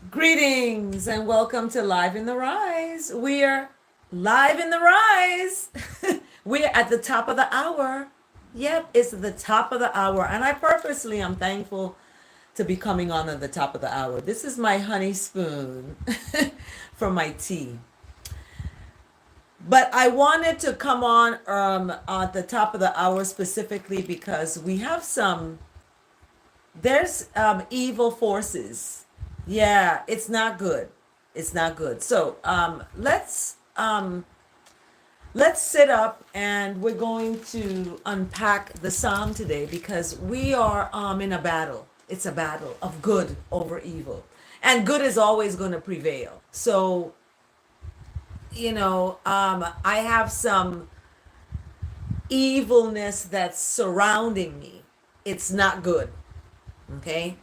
Greetings and welcome to Live in the Rise. We are live in the rise. We're at the top of the hour. Yep, it's the top of the hour. And I purposely am thankful to be coming on at the top of the hour. This is my honey spoon for my tea. But I wanted to come on at the top of the hour specifically because we have there's evil forces. Yeah, it's not good. It's not good. So let's sit up and we're going to unpack the psalm today because we are in a battle. It's a battle of good over evil, and good is always going to prevail. So I have some evilness that's surrounding me. It's not good. Okay.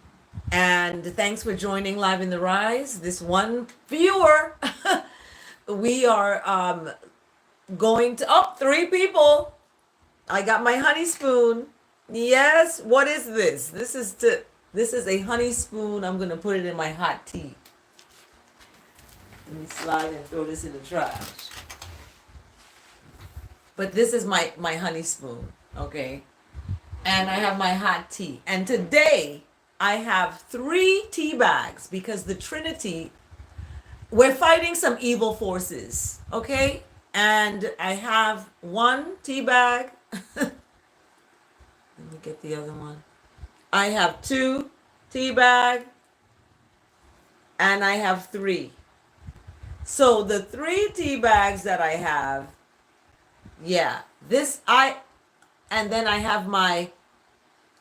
And thanks for joining Live in the Rise. This one viewer, we are going to, three people. I got my honey spoon. Yes. What is this? This is a honey spoon. I'm going to put it in my hot tea. Let me slide and throw this in the trash. But this is my honey spoon. Okay. And I have my hot tea. And today I have 3 tea bags because the Trinity, we're fighting some evil forces, okay? And I have 1 tea bag. Let me get the other one. I have 2 tea bag, and I have 3. So the 3 tea bags that I have, yeah, and then I have my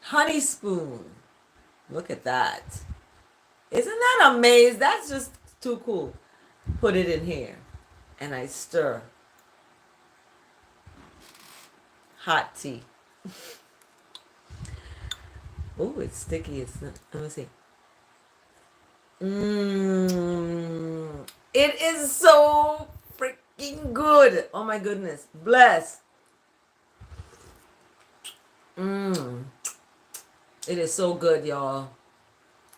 honey spoon. Look at that. Isn't that amazing? That's just too cool. Put it in here. And I stir. Hot tea. Oh, it's sticky. It's not. Let me see. It is so freaking fucking good. Oh my goodness. Bless. It is so good, y'all.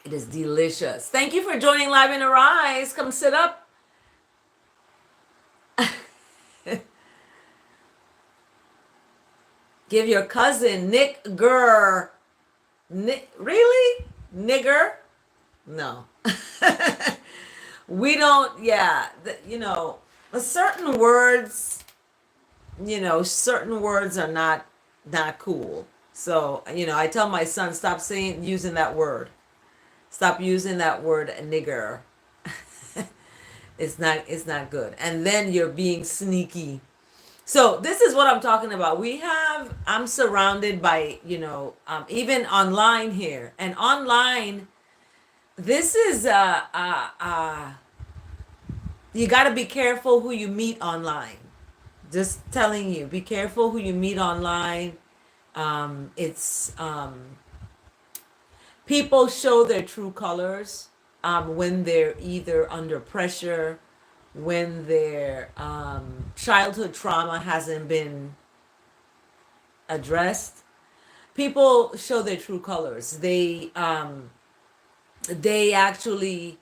It is delicious. Thank you for joining Live and Arise. Come sit up. Give your cousin Nick Gurr. Nick, really? Nigger? No. We don't, yeah, certain words, certain words are not cool. So, I tell my son, stop using that word. Stop using that word nigger. It's not good. And then you're being sneaky. So this is what I'm talking about. I'm surrounded by, even online here. And online, this is, you got to be careful who you meet online. Just telling you, be careful who you meet online. People show their true colors when they're either under pressure, when their childhood trauma hasn't been addressed. People show their true colors. They actually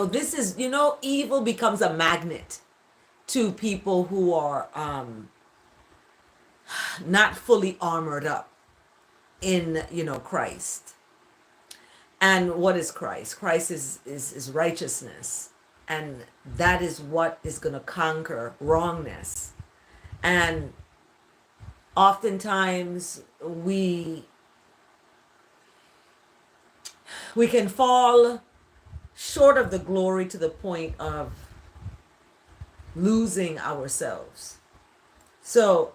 this is, evil becomes a magnet to people who are not fully armored up in, Christ. And what is Christ? Christ is righteousness. And that is what is going to conquer wrongness. And oftentimes we can fall short of the glory to the point of losing ourselves. So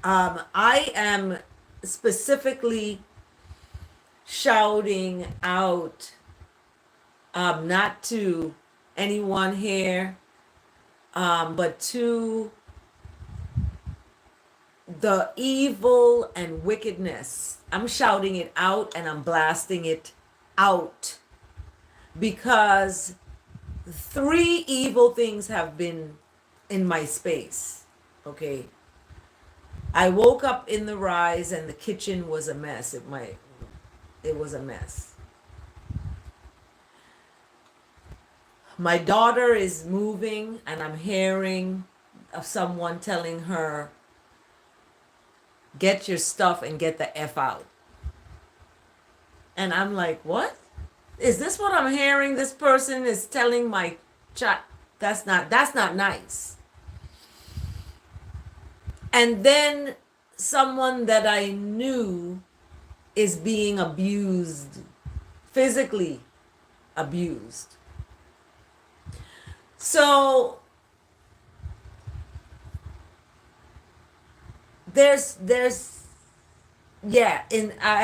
I am specifically shouting out, not to anyone here, but to the evil and wickedness. I'm shouting it out and I'm blasting it out, because 3 evil things have been in my space. Okay. I woke up in the Rise and the kitchen was a mess. It was a mess. My daughter is moving and I'm hearing of someone telling her, get your stuff and get the F out. And I'm like, what? Is this what I'm hearing? This person is telling my child. That's not nice. And then someone that I knew is being abused, physically abused. So I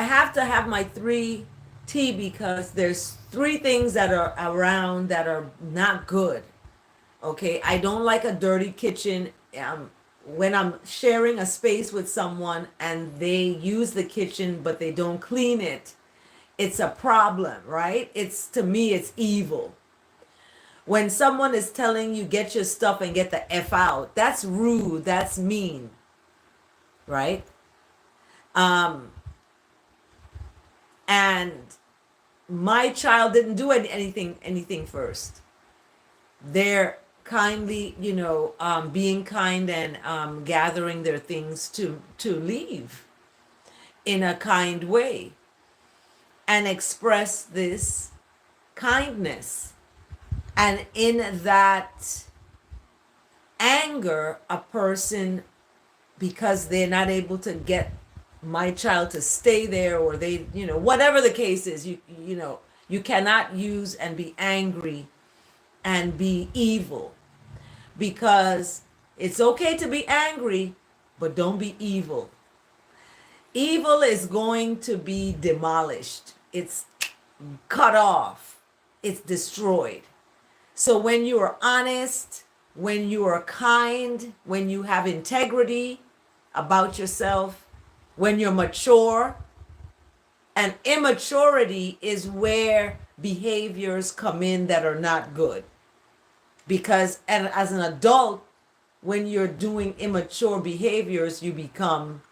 have to have my 3 T, because there's 3 things that are around that are not good. Okay, I don't like a dirty kitchen. When I'm sharing a space with someone and they use the kitchen but they don't clean it, it's a problem, right? To me, it's evil. When someone is telling you get your stuff and get the F out, that's rude, that's mean, right? And my child didn't do anything first. They're kindly, being kind and gathering their things to leave in a kind way and express this kindness. And in that anger, a person, because they're not able to get my child to stay there, or they, whatever the case is, you cannot use and be angry and be evil, because it's okay to be angry, but don't be evil. Evil is going to be demolished. It's cut off. It's destroyed. So when you are honest, when you are kind, when you have integrity about yourself, when you're mature And immaturity is where behaviors come in that are not good. Because and as an adult, when you're doing immature behaviors, you become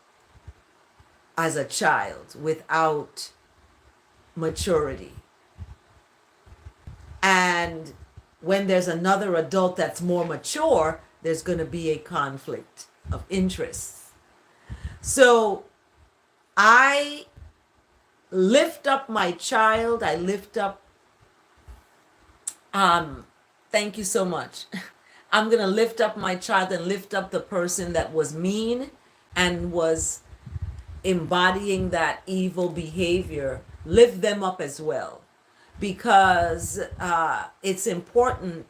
as a child without maturity. And when there's another adult that's more mature, there's going to be a conflict of interests. So I lift up my child. I lift up, thank you so much. I'm going to lift up my child and lift up the person that was mean and was embodying that evil behavior. Lift them up as well. Because it's important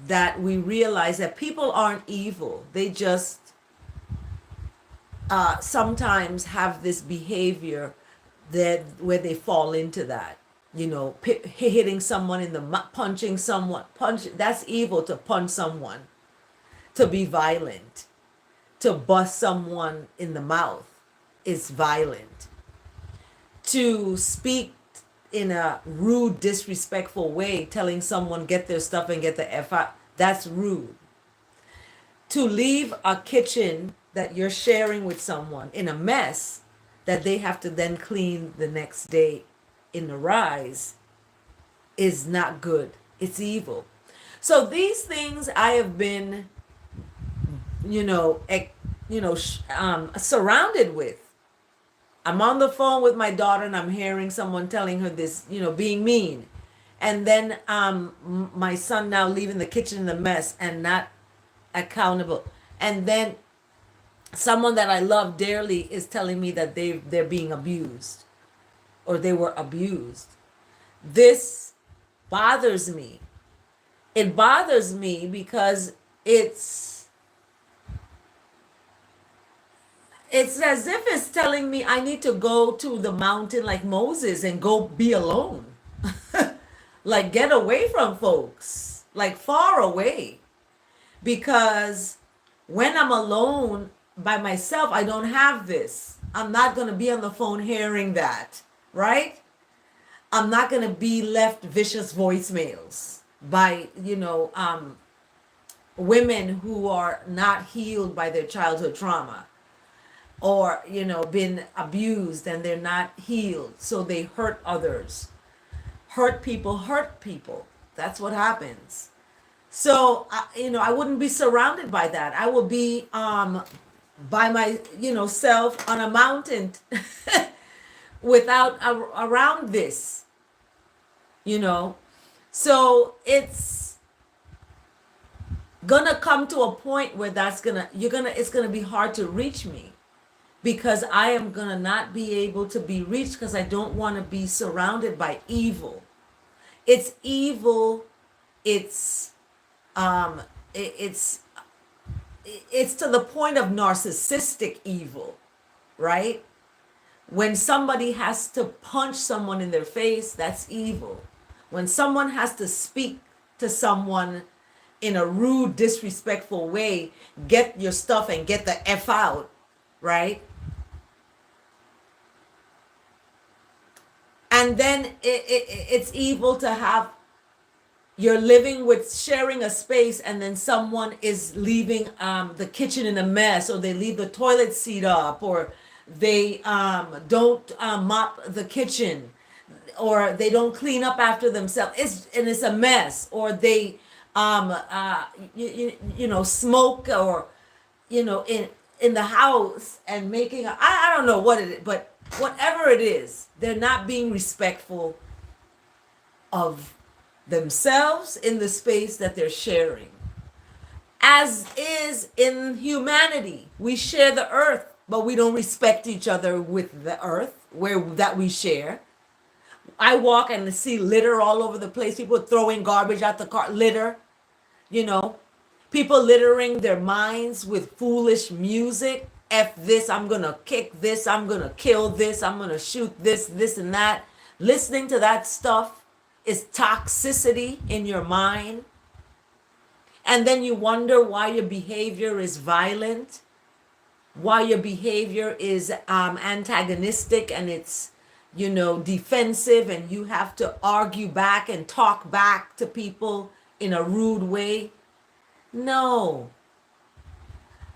that we realize that people aren't evil. They just sometimes have this behavior that where they fall into that. You know, hitting someone in the punching someone. That's evil, to punch someone, to be violent, to bust someone in the mouth is violent. To speak in a rude, disrespectful way, telling someone get their stuff and get the F out, that's rude. To leave a kitchen that you're sharing with someone in a mess that they have to then clean the next day in the rise is not good. It's evil. So these things I have been, surrounded with. I'm on the phone with my daughter and I'm hearing someone telling her this, being mean. And then my son now leaving the kitchen in a mess and not accountable. And then someone that I love dearly is telling me that they're being abused or they were abused. This bothers me. It bothers me because it's as if it's telling me I need to go to the mountain like Moses and go be alone. Like get away from folks, like far away. Because when I'm alone by myself, I don't have this. I'm not going to be on the phone hearing that, right? I'm not going to be left vicious voicemails by, women who are not healed by their childhood trauma, or been abused and they're not healed, so they hurt others. Hurt people. That's what happens. So I wouldn't be surrounded by that. I will be by my self on a mountain without around this. So it's gonna come to a point where it's gonna be hard to reach me, because I am gonna not be able to be reached, because I don't want to be surrounded by evil. It's evil. It's it's to the point of narcissistic evil, right? When somebody has to punch someone in their face, that's evil. When someone has to speak to someone in a rude, disrespectful way, get your stuff and get the F out, right? And then it's evil to have, you're living with, sharing a space, and then someone is leaving the kitchen in a mess, or they leave the toilet seat up, or they don't mop the kitchen, or they don't clean up after themselves. It's a mess, or they smoke, or in the house and making I don't know what it is, but whatever it is, they're not being respectful of themselves in the space that they're sharing. As is in humanity, we share the earth, but we don't respect each other with the earth that we share. I walk and see litter all over the place. People throwing garbage out the car, litter, people littering their minds with foolish music. F this, I'm going to kick this, I'm going to kill this, I'm going to shoot this and that. Listening to that stuff is toxicity in your mind. And then you wonder why your behavior is violent, why your behavior is antagonistic, and it's defensive, and you have to argue back and talk back to people in a rude way. No,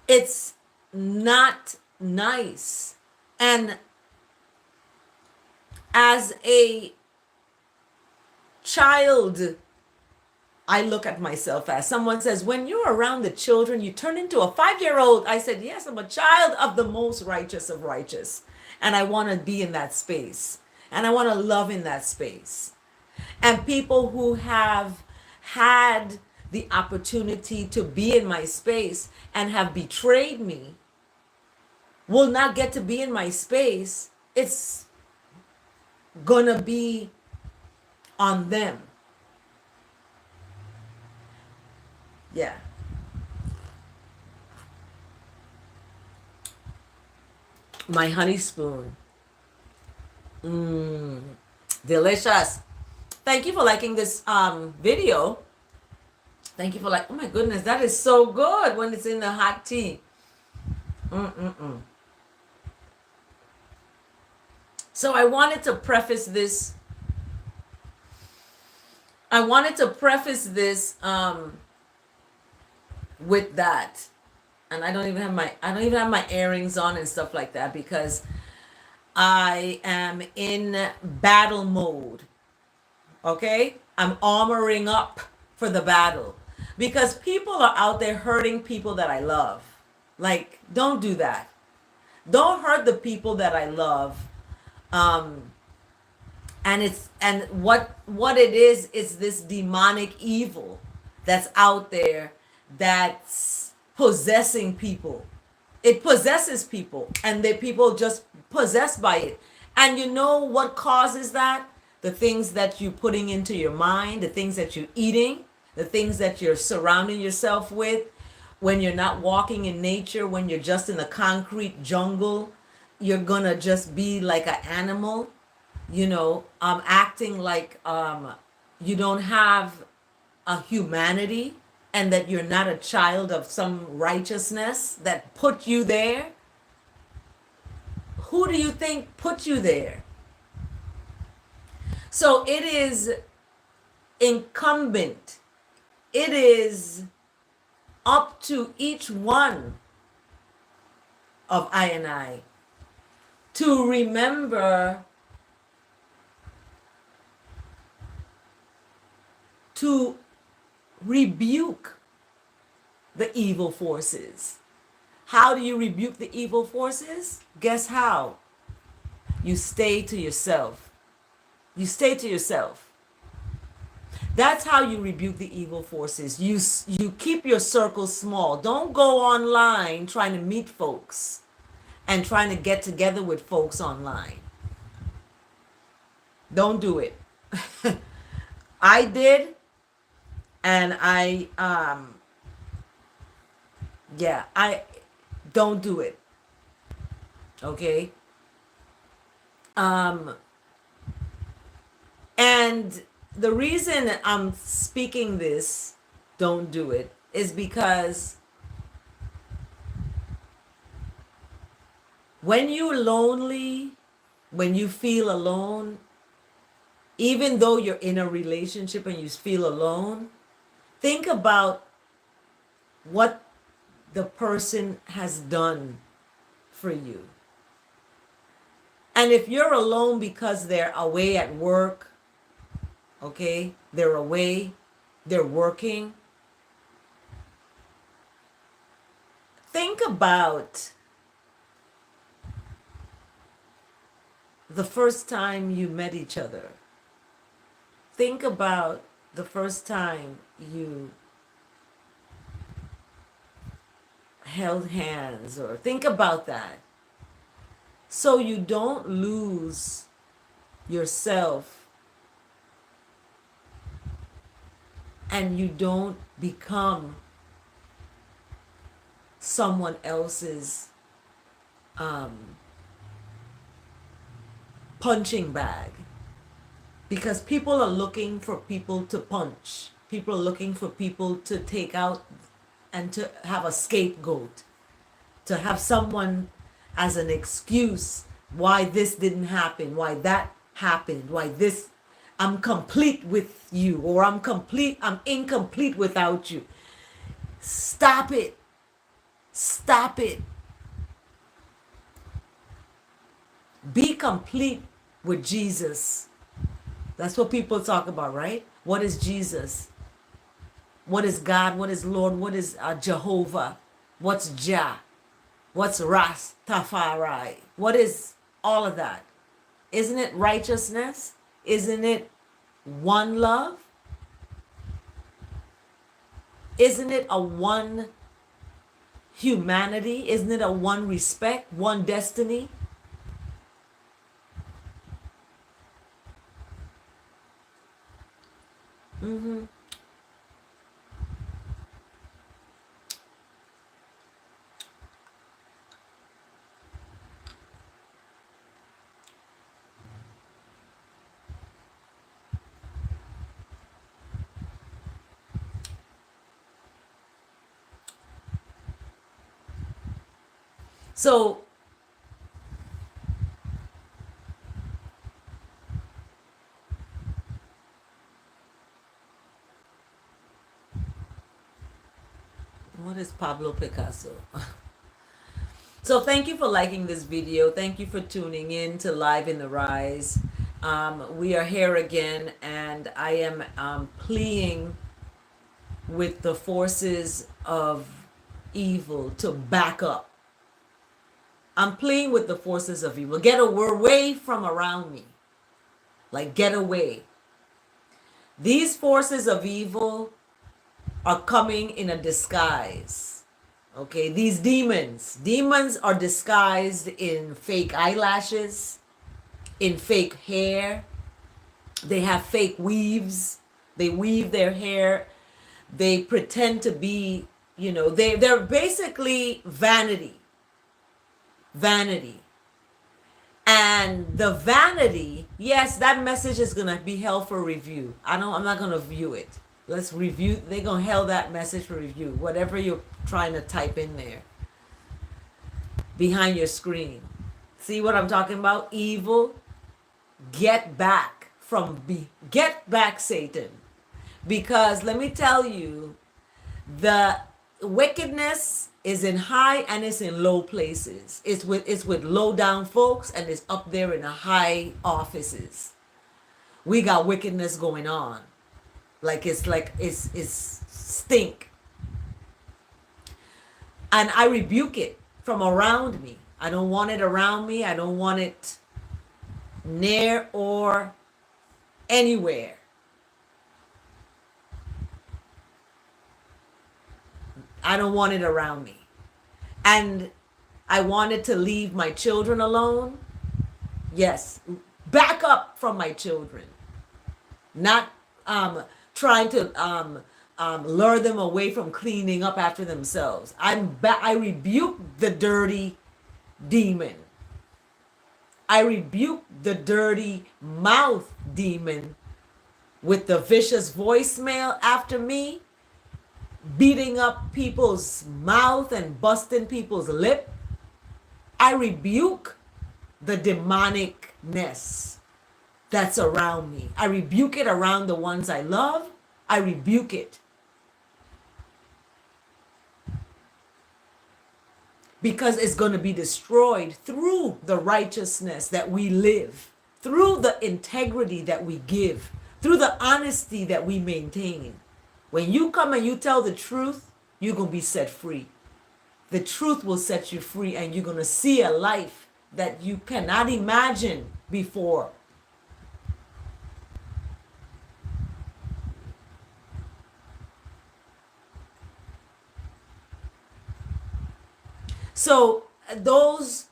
it's not nice. And as a child, I look at myself as someone says, when you're around the children, you turn into a 5-year old. I said, yes, I'm a child of the most righteous of righteous. And I want to be in that space. And I want to love in that space. And people who have had the opportunity to be in my space and have betrayed me will not get to be in my space. It's going to be on them. Yeah. My honey spoon. Delicious. Thank you for liking this video. Thank you for oh my goodness, that is so good when it's in the hot tea. So I wanted to preface this. With that. And I don't even have my earrings on and stuff like that because I am in battle mode. Okay? I'm armoring up for the battle because people are out there hurting people that I love. Like, don't do that. Don't hurt the people that I love. And what it is this demonic evil that's out there that's possessing people. It possesses people, and the people just possessed by it. And you know what causes that? The things that you're putting into your mind, the things that you're eating, the things that you're surrounding yourself with. When you're not walking in nature, when you're just in the concrete jungle, you're gonna just be like an animal, acting like you don't have a humanity, and that you're not a child of some righteousness that put you there. Who do you think put you there? So it is incumbent, it is up to each one of I and I to remember to rebuke the evil forces. How do you rebuke the evil forces? Guess how? You stay to yourself. You stay to yourself. That's how you rebuke the evil forces. You keep your circle small. Don't go online trying to meet folks and trying to get together with folks online. Don't do it. I did, and I don't do it. Okay? And the reason I'm speaking this, don't do it, is because when you're lonely, when you feel alone, even though you're in a relationship and you feel alone, think about what the person has done for you. And if you're alone because they're away at work, okay, they're away, they're working, think about the first time you met each other. Think about the first time you held hands, or think about that, so you don't lose yourself and you don't become someone else's punching bag. Because people are looking for people to punch. People are looking for people to take out and to have a scapegoat, to have someone as an excuse why this didn't happen, why that happened, why this, I'm complete with you, or I'm incomplete without you. Stop it. Stop it. Be complete with Jesus. That's what people talk about, right? What is Jesus? What is God? What is Lord? What is Jehovah? What's Jah? What's Rastafari? What is all of that? Isn't it righteousness? Isn't it one love? Isn't it a one humanity? Isn't it a one respect, one destiny? So what is Pablo Picasso? So thank you for liking this video. Thank you for tuning in to Live in the Rise. We are here again, and I am pleading with the forces of evil to back up. I'm pleading with the forces of evil. Get away from around me. Like, get away. These forces of evil are coming in a disguise. Okay, these demons are disguised in fake eyelashes, in fake hair. They have fake weaves. They weave their hair. They pretend to be, they're basically vanity. And the vanity, yes, that message is gonna be held for review. I'm not gonna view it. Let's review. They're gonna held that message for review. Whatever you're trying to type in there behind your screen. See what I'm talking about? Evil. Get back, Satan. Because let me tell you, the wickedness is in high and it's in low places. It's with low down folks, and it's up there in the high offices. We got wickedness going on. It's stink. And I rebuke it from around me. I don't want it around me. I don't want it near or anywhere. I don't want it around me. And I wanted to leave my children alone. Yes, back up from my children. Not trying to lure them away from cleaning up after themselves. I rebuke the dirty demon. I rebuke the dirty mouth demon with the vicious voicemail after me, beating up people's mouth and busting people's lip. I rebuke the demonicness that's around me. I rebuke it around the ones I love. I rebuke it. Because it's going to be destroyed through the righteousness that we live, through the integrity that we give, through the honesty that we maintain. When you come and you tell the truth, you're going to be set free. The truth will set you free, and you're going to see a life that you cannot imagine before. So those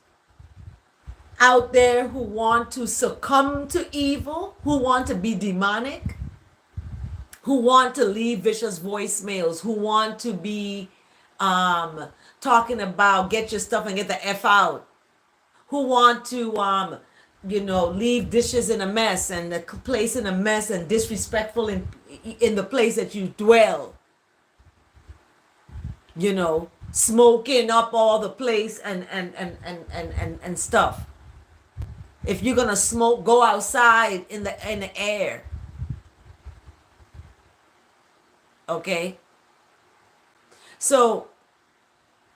out there who want to succumb to evil, who want to be demonic, who want to leave vicious voicemails, who want to be talking about get your stuff and get the F out, who want to leave dishes in a mess and the place in a mess and disrespectful in the place that you dwell, smoking up all the place and stuff. If you're gonna smoke, go outside in the air. Okay? So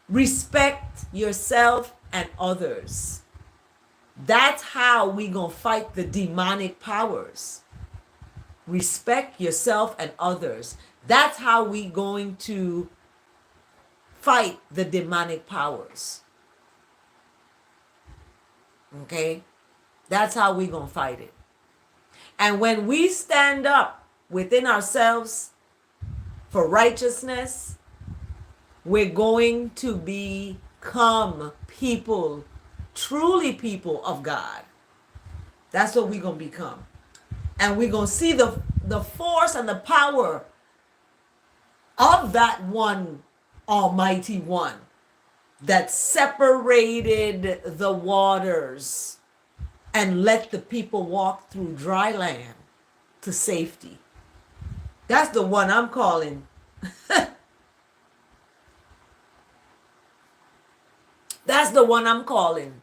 respect yourself and others. That's how we gonna fight the demonic powers. Respect yourself and others. That's how we going to fight the demonic powers. Okay? That's how we gonna fight it. And when we stand up within ourselves for righteousness, we're going to become people, truly people of God. That's what we're going to become. And we're going to see the force and the power of that one Almighty One that separated the waters and let the people walk through dry land to safety. That's the one I'm calling. That's the one I'm calling.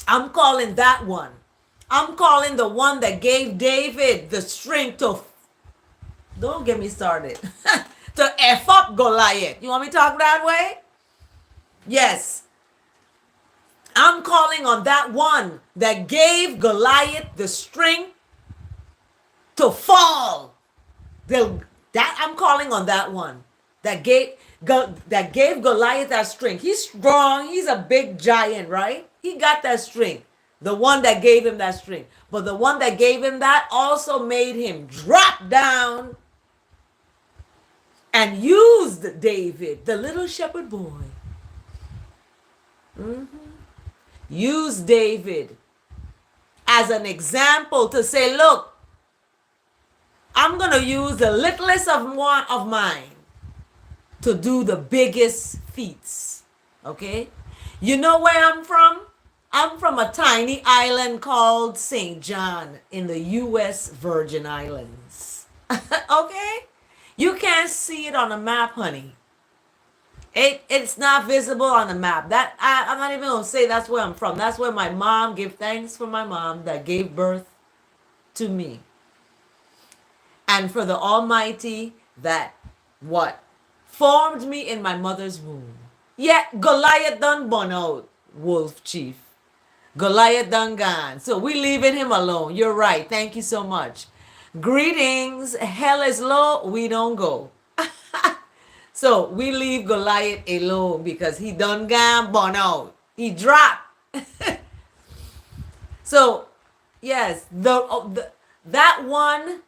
I'm calling that one. I'm calling the one that gave David the strength to, don't get me started, to F up Goliath. You want me to talk that way? Yes. I'm calling on that one that gave Goliath the strength to fall. I'm calling on that one that gave Goliath that strength. He's strong. He's a big giant, right? He got that strength. The one that gave him that strength. But the one that gave him that also made him drop down and used David, the little shepherd boy. Used David as an example to say, look, I'm going to use the littlest of one of mine to do the biggest feats. Okay? You know where I'm from? I'm from a tiny island called St. John in the U.S. Virgin Islands. Okay? You can't see it on a map, honey. It's not visible on the map. I'm not even going to say that's where I'm from. That's where my mom, give thanks for my mom that gave birth to me. And for the Almighty that what? Formed me in my mother's womb. Yet Goliath done born out, Wolf Chief. Goliath done gone. So we leaving him alone. You're right. Thank you so much. Greetings. Hell is low. We don't go. So we leave Goliath alone because he done gone born out. He dropped. So yes, that one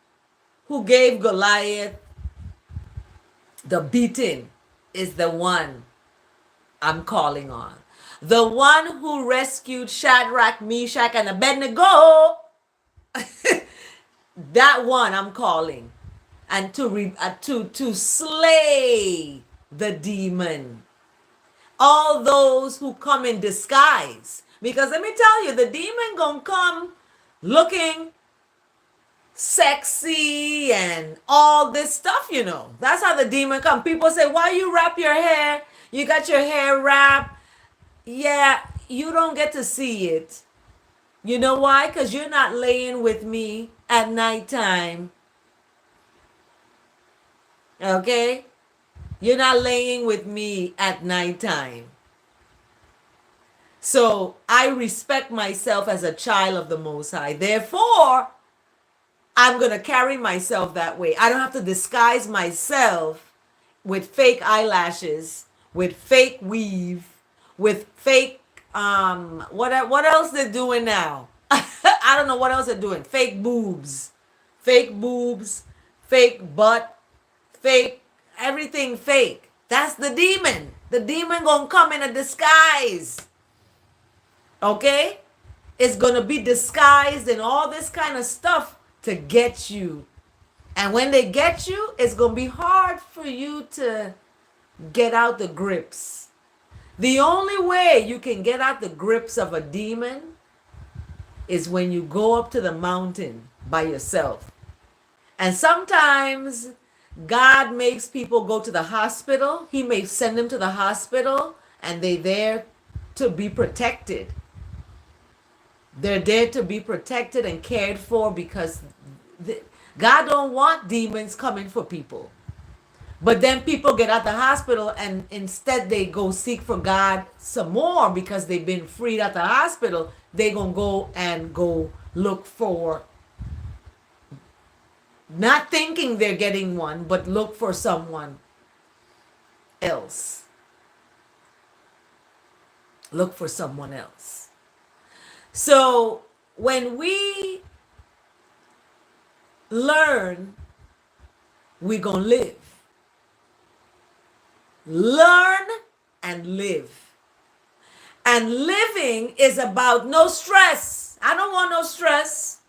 who gave Goliath the beating is the one I'm calling on. The one who rescued Shadrach, Meshach, and Abednego, that one I'm calling. And to slay the demon. All those who come in disguise. Because let me tell you, the demon gonna come looking sexy and all this stuff, you know. That's how the demon come. People say, why you wrap your hair? You got your hair wrapped. Yeah, you don't get to see it. You know why? Because you're not laying with me at nighttime. Okay? You're not laying with me at nighttime. So I respect myself as a child of the Most High. Therefore, I'm going to carry myself that way. I don't have to disguise myself with fake eyelashes, with fake weave, with fake, what else they're doing now? I don't know what else they're doing. Fake boobs, fake butt, fake, everything fake. That's the demon. The demon gonna come in a disguise. Okay? It's gonna be disguised and all this kind of stuff to get you. And when they get you, it's gonna be hard for you to get out the grips. The only way you can get out the grips of a demon is when you go up to the mountain by yourself. And sometimes God makes people go to the hospital. He may send them to the hospital and they're there to be protected. They're there to be protected and cared for because God don't want demons coming for people. But then people get out the hospital and instead they go seek for God some more because they've been freed at the hospital. They gonna go look for, not thinking they're getting one, but look for someone else. Look for someone else. So when we learn, we gonna live. Learn and live. And living is about no stress. I don't want no stress.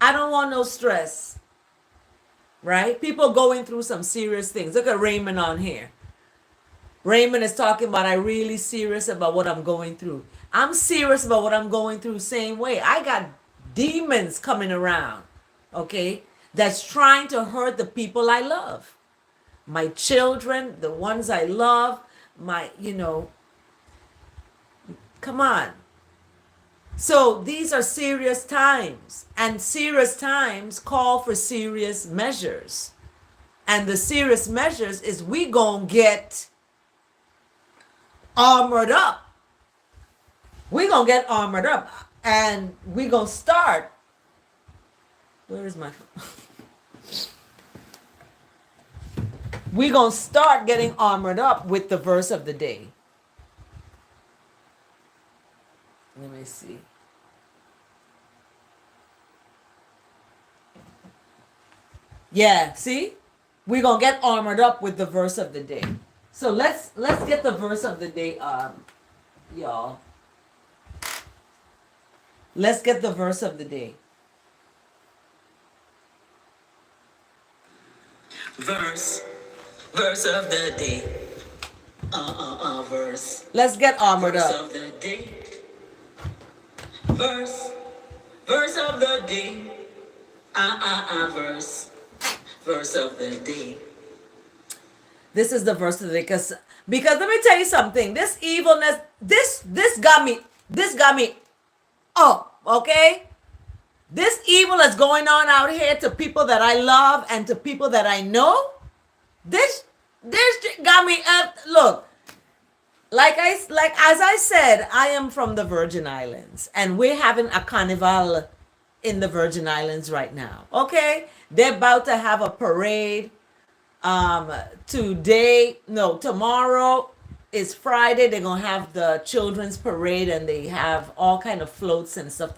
I don't want no stress. Right? People going through some serious things. Look at Raymond on here. Raymond is talking about, I'm really serious about what I'm going through. I'm serious about what I'm going through same way. I got demons coming around, okay, that's trying to hurt the people I love. My children, the ones I love, come on. So these are serious times, and serious times call for serious measures. And the serious measures is we gonna get armored up. We gonna get armored up, and we gonna start. Where is my phone? We gonna start getting armored up with the verse of the day. Let me see. Yeah, see? We're gonna get armored up with the verse of the day. So let's get the verse of the day, y'all. Let's get the verse of the day. Verse of the day. Verse. Let's get armored up. Verse of the day. Verse of the day. Verse of the day. This is the verse of the day, because let me tell you something. This evilness, this got me up, okay? This evil that's going on out here to people that I love and to people that I know, this got me up. Look, like as I said, I am from the Virgin Islands, and we're having a carnival in the Virgin Islands right now. Okay, they're about to have a parade. Tomorrow is Friday. They're gonna have the children's parade, and they have all kind of floats and stuff.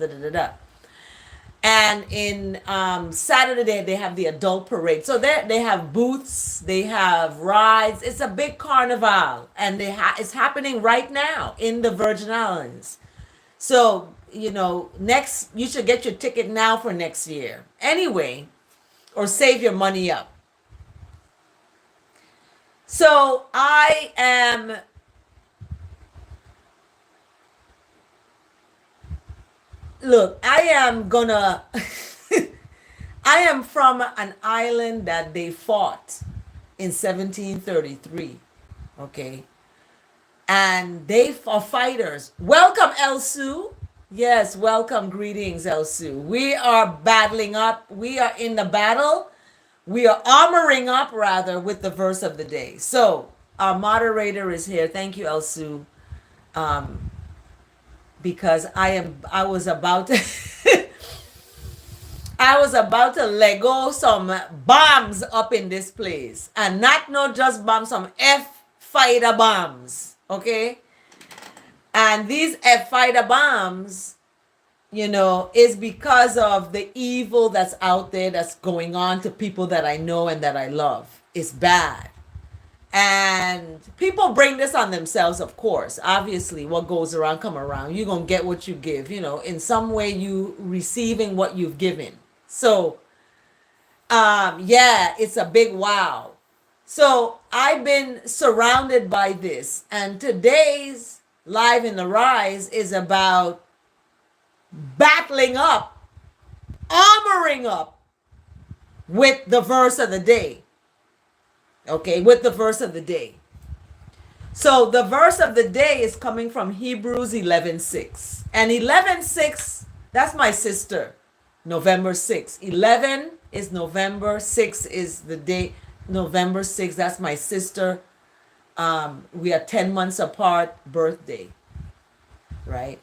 And in Saturday they have the adult parade. So they have booths, they have rides. It's a big carnival, and it's happening right now in the Virgin Islands. So you should get your ticket now for next year anyway, or save your money up. So I am I am from an island that they fought in 1733, okay? And they are fighters. Welcome, Elsu. Yes, welcome, greetings, Elsu. We are battling up. We are in the battle. We are armoring up, rather, with the verse of the day. So our moderator is here. Thank you, Elsu. Because I was about to Lego some bombs up in this place, and not just bombs, some F fighter bombs, okay? And these F fighter bombs, is because of the evil that's out there that's going on to people that I know and that I love. It's bad. And people bring this on themselves, of course. Obviously, what goes around come around. You're going to get what you give. In some way you receiving what you've given. So, it's a big wow. So I've been surrounded by this. And today's Live in the Rise is about battling up, armoring up with the verse of the day. Okay, with the verse of the day. So the verse of the day is coming from Hebrews 11:6. And 11:6 That's my sister. November 6th. 11 is November. 6 is the day. November 6th. That's my sister. We are 10 months apart. Birthday. Right?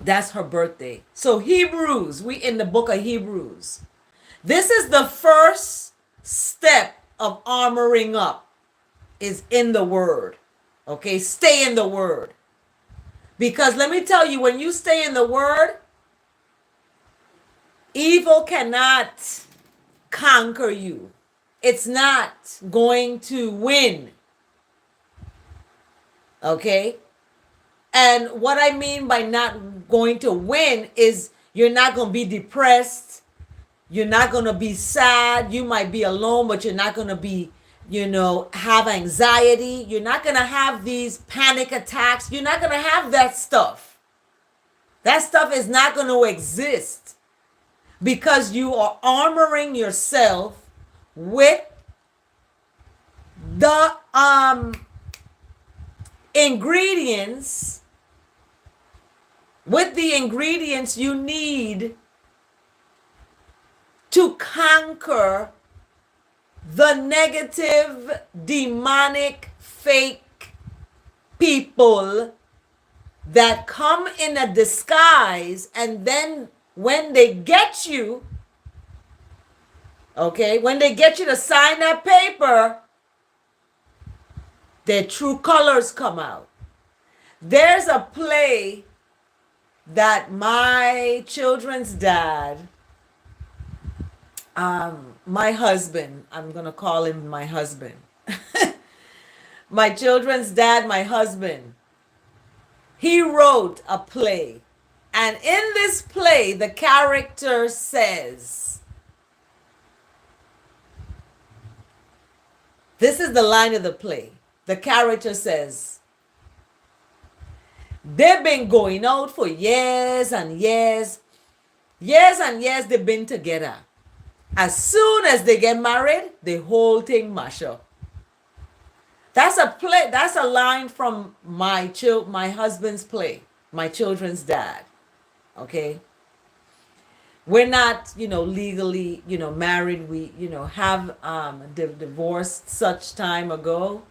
That's her birthday. So Hebrews. We in the book of Hebrews. This is the first step of armoring up. Is in the word. Okay? Stay in the word. Because let me tell you, when you stay in the word, evil cannot conquer you. It's not going to win. Okay? And what I mean by not going to win is you're not going to be depressed. You're not going to be sad. You might be alone, but you're not going to be, have anxiety. You're not going to have these panic attacks. You're not going to have that stuff. That stuff is not going to exist because you are armoring yourself with the ingredients you need to conquer the negative, demonic, fake people that come in a disguise, and then when they get you, okay, when they get you to sign that paper, their true colors come out. There's a play that my children's dad, my husband, I'm going to call him my husband. My children's dad, my husband, he wrote a play. And in this play, the character says, this is the line of the play. The character says, they've been going out for years and years. Years and years they've been together. As soon as they get married, the whole thing mash up. That's a play. That's a line from my husband's play, my children's dad. Okay. We're not, legally, married. We, have divorced such time ago.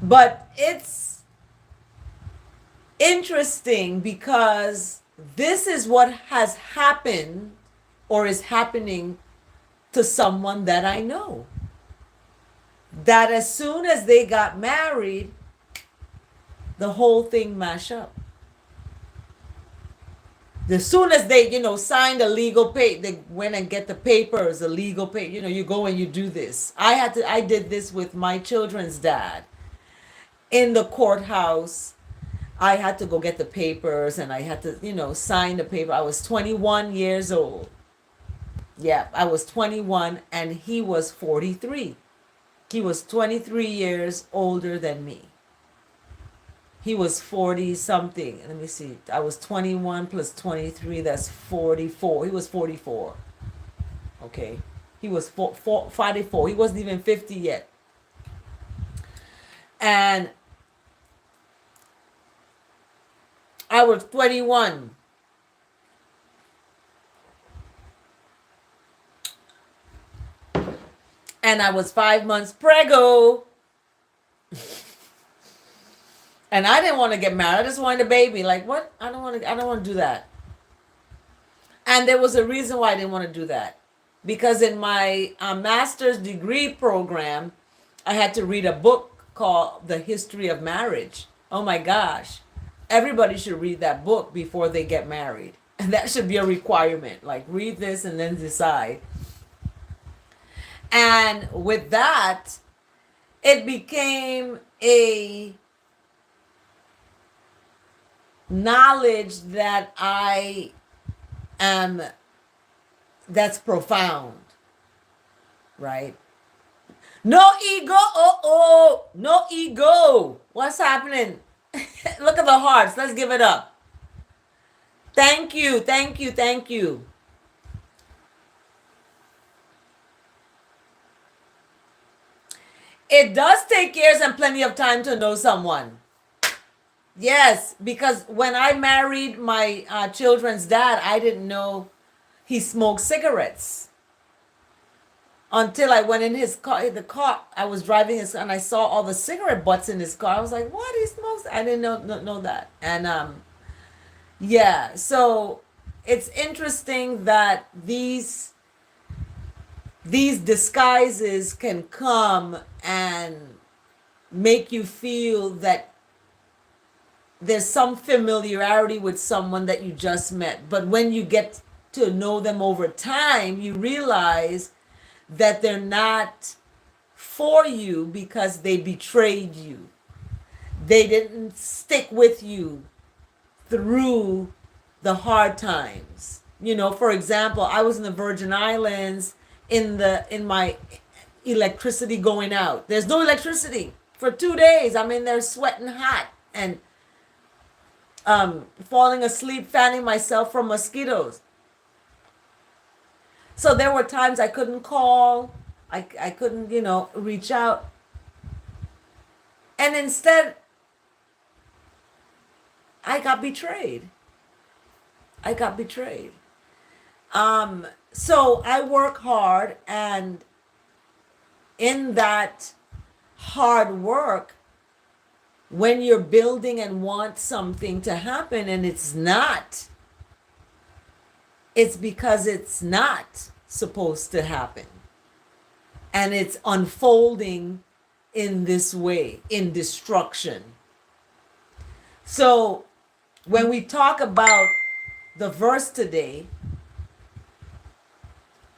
But it's interesting because this is what has happened or is happening to someone that I know. That as soon as they got married, the whole thing mashed up. As soon as they, signed a legal paper, they went and get the papers, the legal paper. You go and you do this. I did this with my children's dad. In the courthouse, I had to go get the papers and I had to, sign the paper. I was 21 years old. Yeah, I was 21 and he was 43. He was 23 years older than me. He was 40 something. Let me see. I was 21 plus 23. That's 44. He was 44. Okay. He was 44. He wasn't even 50 yet. And I was 21. And I was 5 months preggo. And I didn't want to get married. I just wanted a baby. Like, what? I don't want to do that. And there was a reason why I didn't want to do that. Because in my master's degree program, I had to read a book called The History of Marriage. Oh my gosh. Everybody should read that book before they get married. And that should be a requirement. Like, read this and then decide. And with that, it became a knowledge that that's profound, right? No ego, no ego. What's happening? Look at the hearts. Let's give it up. Thank you, thank you, thank you. It does take years and plenty of time to know someone. Yes, because when I married my children's dad, I didn't know he smoked cigarettes until I went in his car. The car I was driving his, and I saw all the cigarette butts in his car. I was like, "What? He smokes?" I didn't know that. And yeah, so it's interesting that these disguises can come and make you feel that there's some familiarity with someone that you just met. But when you get to know them over time, you realize that they're not for you because they betrayed you. They didn't stick with you through the hard times. You know, for example, I was in the Virgin Islands in my electricity going out. There's no electricity for 2 days. I'm in there sweating hot and falling asleep, fanning myself from mosquitoes. So there were times I couldn't call, I couldn't, reach out. And instead, I got betrayed. I got betrayed. So I work hard, and in that hard work, when you're building and want something to happen and it's not, it's because it's not supposed to happen. And it's unfolding in this way, in destruction. So when we talk about the verse today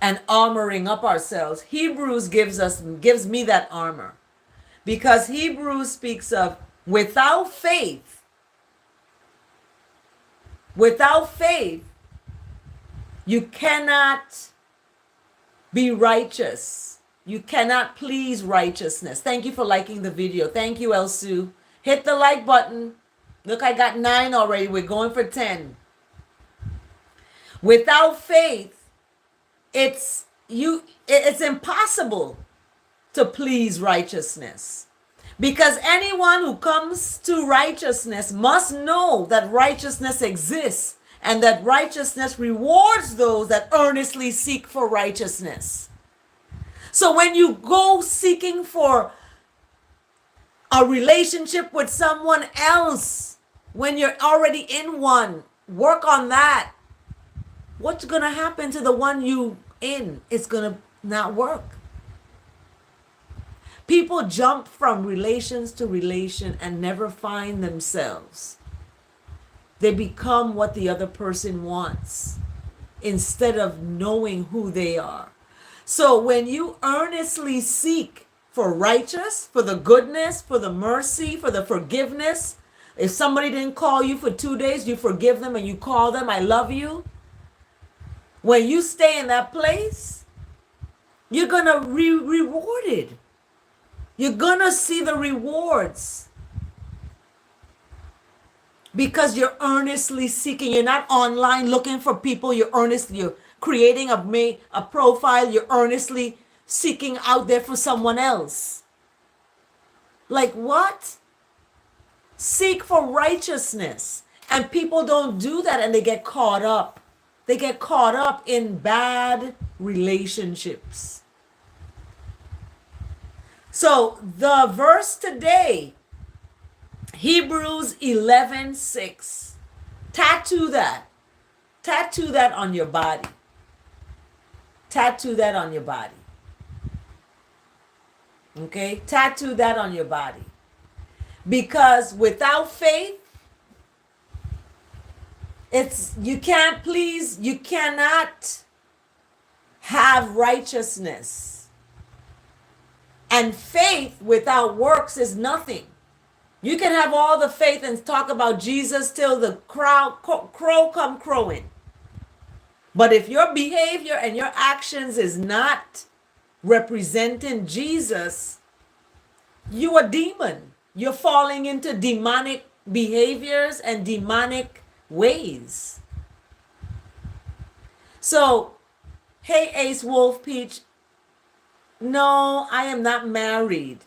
and armoring up ourselves, Hebrews gives me that armor. Because Hebrews speaks of without faith, you cannot be righteous. You cannot please righteousness. Thank you for liking the video. Thank you, Elsu. Hit the like button. Look, I got 9 already. We're going for 10. Without faith, it's impossible to please righteousness. Because anyone who comes to righteousness must know that righteousness exists and that righteousness rewards those that earnestly seek for righteousness. So when you go seeking for a relationship with someone else, when you're already in one, work on that. What's going to happen to the one you in? It's going to not work. People jump from relations to relation and never find themselves. They become what the other person wants instead of knowing who they are. So when you earnestly seek for righteous, for the goodness, for the mercy, for the forgiveness, if somebody didn't call you for 2 days, you forgive them and you call them, I love you. When you stay in that place, you're going to be rewarded. You're going to see the rewards because you're earnestly seeking. You're not online looking for people. You're creating a profile. You're earnestly seeking out there for someone else. Like what? Seek for righteousness. And people don't do that and they get caught up. They get caught up in bad relationships. So the verse today, Hebrews 11:6. Tattoo that. Tattoo that on your body. Tattoo that on your body. Okay? Tattoo that on your body. Because without faith, you cannot have righteousness. And faith without works is nothing. You can have all the faith and talk about Jesus till the crow come crowing. But if your behavior and your actions is not representing Jesus, you a demon. You're falling into demonic behaviors and demonic ways. So, hey Ace Wolf Peach, no, I am not married.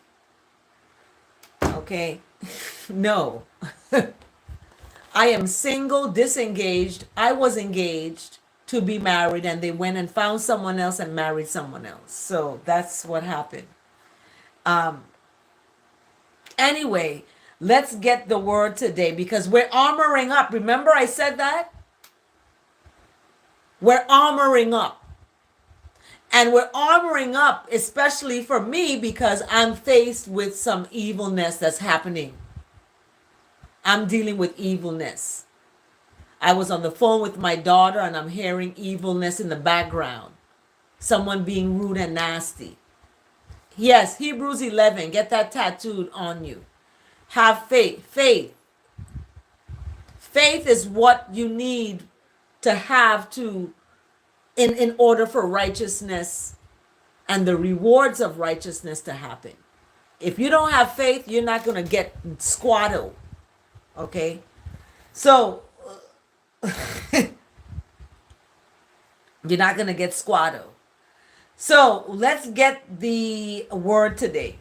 Okay. No. I am single, disengaged. I was engaged to be married, and they went and found someone else and married someone else. So that's what happened. Anyway, let's get the word today because we're armoring up. Remember, I said that? We're armoring up. And we're armoring up, especially for me, because I'm faced with some evilness that's happening. I'm dealing with evilness. I was on the phone with my daughter and I'm hearing evilness in the background. Someone being rude and nasty. Yes, Hebrews 11. Get that tattooed on you. Have faith. Faith. Faith is what you need to have to in order for righteousness and the rewards of righteousness to happen. If you don't have faith, you're not going to get squatto. Okay? So you're not going to get squatto. So let's get the word today.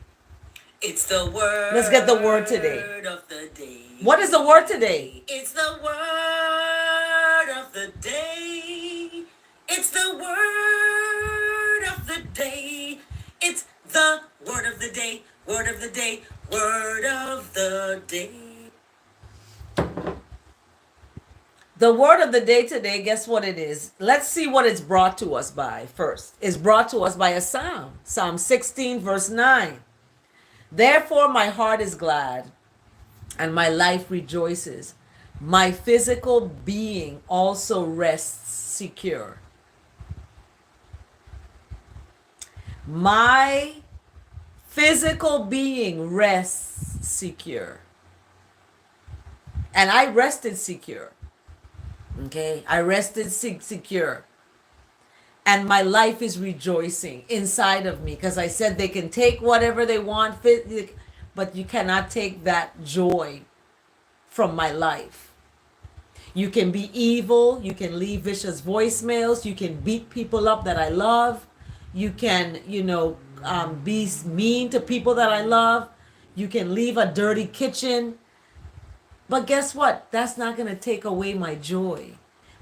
It's the word. Let's get the word today. Of the day. What is the word today? It's the word of the day. It's the word of the day. It's the word of the day. Word of the day. Word of the day. The word of the day today, guess what it is? Let's see what it's brought to us by first. It's brought to us by a psalm. Psalm 16 verse 9. Therefore my heart is glad and my life rejoices. My physical being also rests secure. My physical being rests secure. And I rested secure. Okay, I rested secure. And my life is rejoicing inside of me because I said they can take whatever they want, but you cannot take that joy from my life. You can be evil. You can leave vicious voicemails. You can beat people up that I love. You can, be mean to people that I love. You can leave a dirty kitchen. But guess what? That's not going to take away my joy.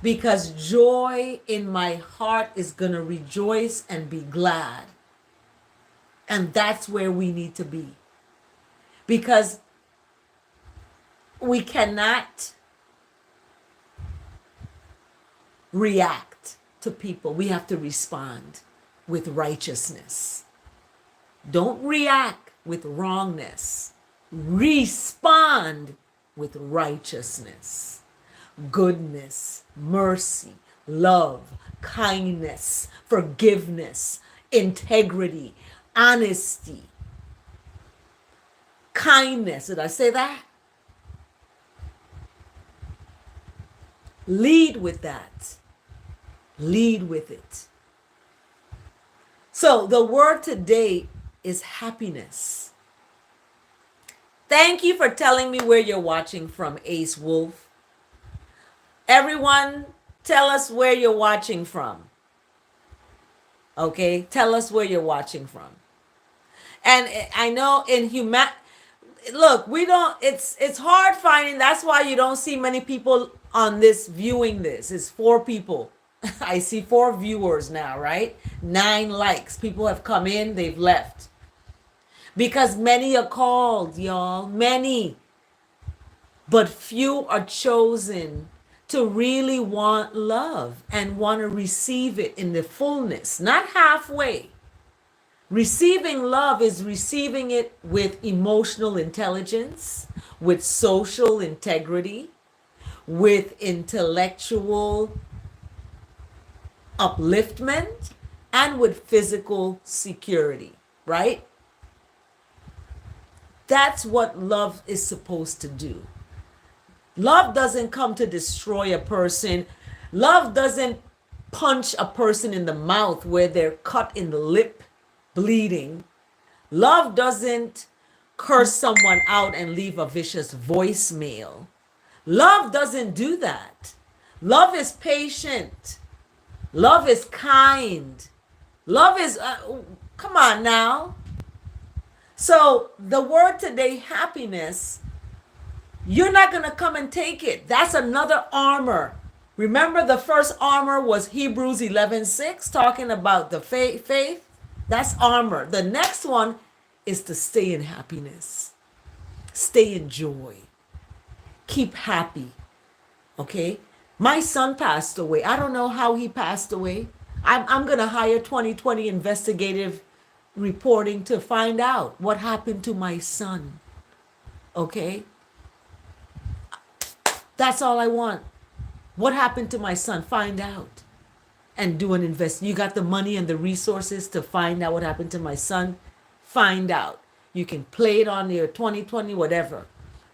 Because joy in my heart is going to rejoice and be glad. And that's where we need to be. Because we cannot react to people. We have to respond with righteousness. Don't react with wrongness. Respond with righteousness, goodness, mercy, love, kindness, forgiveness, integrity, honesty, kindness. Did I say that? Lead with that. Lead with it. So the word today is happiness. Thank you for telling me where you're watching from, Ace Wolf. Everyone, tell us where you're watching from. Okay, tell us where you're watching from. And I know look, we don't. It's hard finding. That's why you don't see many people on this viewing this. It's 4 people. I see 4 viewers now, right? 9 likes. People have come in, they've left. Because many are called, y'all. Many. But few are chosen to really want love and want to receive it in the fullness, not halfway. Receiving love is receiving it with emotional intelligence, with social integrity, with intellectual upliftment, and with physical security, right? That's what love is supposed to do. Love doesn't come to destroy a person. Love doesn't punch a person in the mouth where they're cut in the lip, bleeding. Love doesn't curse someone out and leave a vicious voicemail. Love doesn't do that. Love is patient. Love is kind. Love is, come on now. So the word today, happiness, You're not going to come and take it. That's another armor. Remember, the first armor was Hebrews 11:6, talking about the faith. That's armor. The next one is to stay in happiness, stay in joy, keep happy. Okay? My son passed away. I don't know how he passed away. I'm going to hire 2020 investigative reporting to find out what happened to my son. Okay? That's all I want. What happened to my son? Find out and do an invest. You got the money and the resources to find out what happened to my son? Find out. You can play it on your 2020, whatever.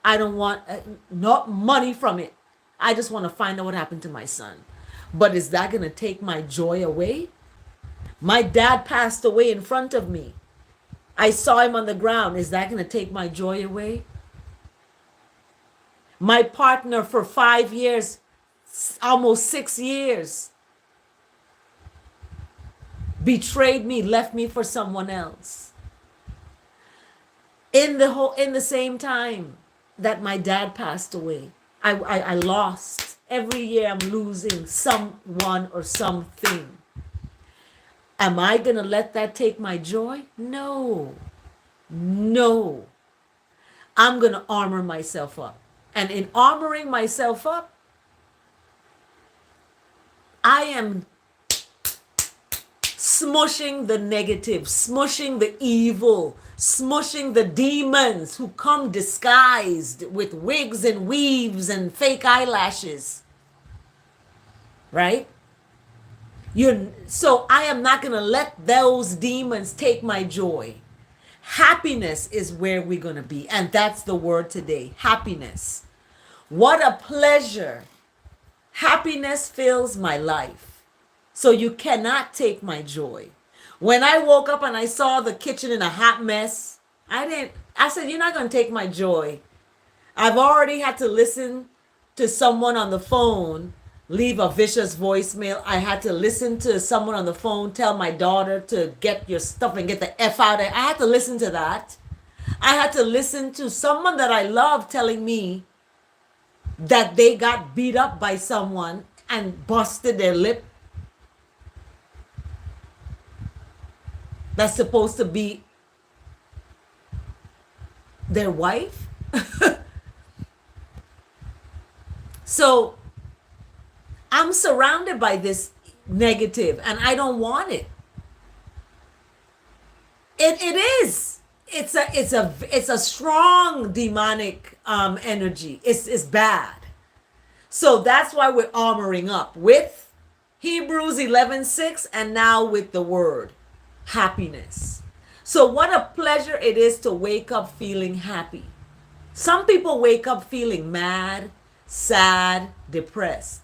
I don't want not money from it. I just want to find out what happened to my son. But is that going to take my joy away? My dad passed away in front of me. I saw him on the ground. Is that going to take my joy away? My partner for 5 years, almost 6 years, betrayed me, left me for someone else. In the same time that my dad passed away, I lost. Every year I'm losing someone or something. Am I going to let that take my joy? No. No. I'm going to armor myself up. And in armoring myself up, I am smushing the negative, smushing the evil, smushing the demons who come disguised with wigs and weaves and fake eyelashes. Right? So I am not going to let those demons take my joy. Happiness is where we're going to be. And that's the word today. Happiness. What a pleasure. Happiness fills my life. So you cannot take my joy. When I woke up and I saw the kitchen in a hot mess, I said, you're not going to take my joy. I've already had to listen to someone on the phone leave a vicious voicemail. I had to listen to someone on the phone tell my daughter to get your stuff and get the F out of it. I had to listen to that. I had to listen to someone that I love telling me that they got beat up by someone and busted their lip. That's supposed to be their wife. So I'm surrounded by this negative and I don't want it. It is. It's a strong demonic energy. It's bad. So that's why we're armoring up with Hebrews 11:6 and now with the word happiness. So what a pleasure it is to wake up feeling happy. Some people wake up feeling mad, sad, depressed.